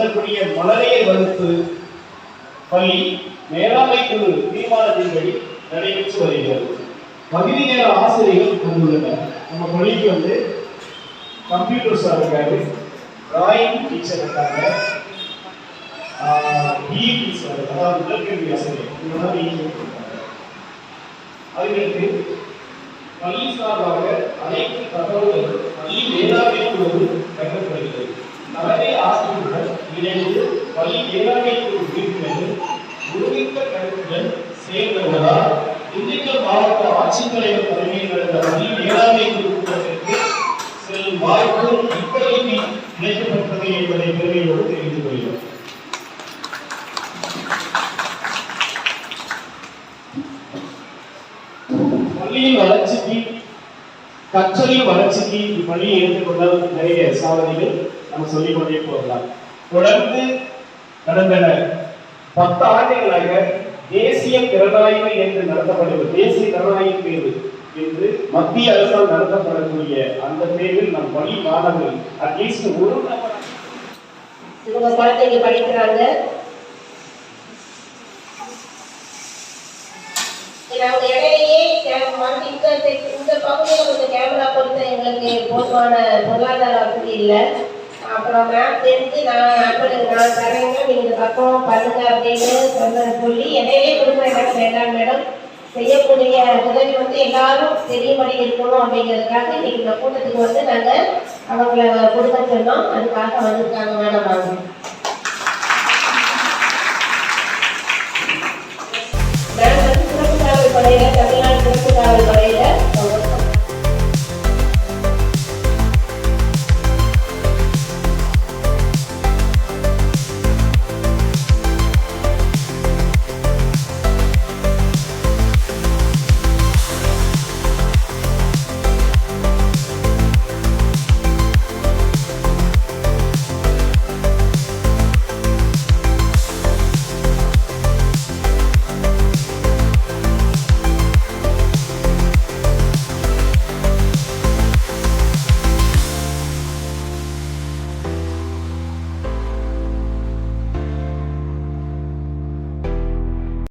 நடத்தக்கூடிய மழலையர் வகுப்பு பள்ளி மேலாண்மை குழு தீர்மானத்தின்படி நடைபெற்று வருகிறது. பகுதி நேர ஆசிரியர்கள் கொண்டுள்ளனர். நம்ம பள்ளிக்கு கம்ப்யூட்டர் சார் இருக்காரு, டிராயிங் டீச்சர் இருக்காங்க, பிஇடி சார் அதாவது உடற்கல்வி ஆசிரியர் இந்த மாதிரி இருக்காங்க. அவர்களுக்கு பள்ளி சார்பாக அனைத்து தகவல்கள் பள்ளி மேலாண்மை குழு வழங்கப்படுகிறது. தலைமை ஆசிரியர்கள் இணைந்து பள்ளி மேலாண்மை குழு உறுப்பினர்கள் ஒருமித்த கருத்துடன் செயல்படுவதால் திண்டுக்கல் மாவட்ட ஆட்சித்தலைவர் தலைமையில் நடந்த பள்ளி மேலாண்மை குழு கூட்டத்திற்கு செல்லும் வாய்ப்பு இப்பொழுது இணைக்கப்பட்டது என்பதை பெருமையோடு தெரிவித்துக் கொள்கிறோம். பள்ளியின் வளர்ச்சிக்கு கற்றலின் வளர்ச்சிக்கு இப்பள்ளியை எடுத்துக்கொண்ட நிறைய சாதனைகள் நம்ம சொல்லிக் கொண்டே போகலாம். தொடர்ந்து கடந்த 10 ஆண்டுகளாக தேசிய திறனாய்வு என்று நடத்தப்படுவது, தேசிய திறனாய்வு தேர்வு என்று மத்திய அரசால் நடத்தப்படக்கூடிய அந்த தேர்வில் நம் பள்ளி மாணவர்கள் அட்லீஸ்ட் ஒரு இவங்க குழந்தைங்க படிக்கிறாங்க. அவங்க இடையிலேயே இந்த பகுதியில் கொஞ்சம் கேமரா பொறுத்த எங்களுக்கு போதுமான பொருளாதார வசதி இல்லை. அப்புறம் மேம் தெரிஞ்சு நான் தரேங்க, நீங்க பக்கம் பண்ணுங்க அப்படின்னு சொல்லி இடையிலே கொடுக்குறேன் மேடம். செய்யக்கூடிய உதவி எல்லாரும் தெரியும்படி இருக்கணும் அப்படிங்கிறதுக்காக இன்னைக்கு இந்த கூட்டத்துக்கு நாங்கள் அவங்கள கொடுக்க சொன்னோம். அதுக்காக வந்திருக்காங்க மேடம். அவங்க மேம் சிறப்பு காவல் படையில, தமிழ்நாடு சிறப்பு காவல் படையில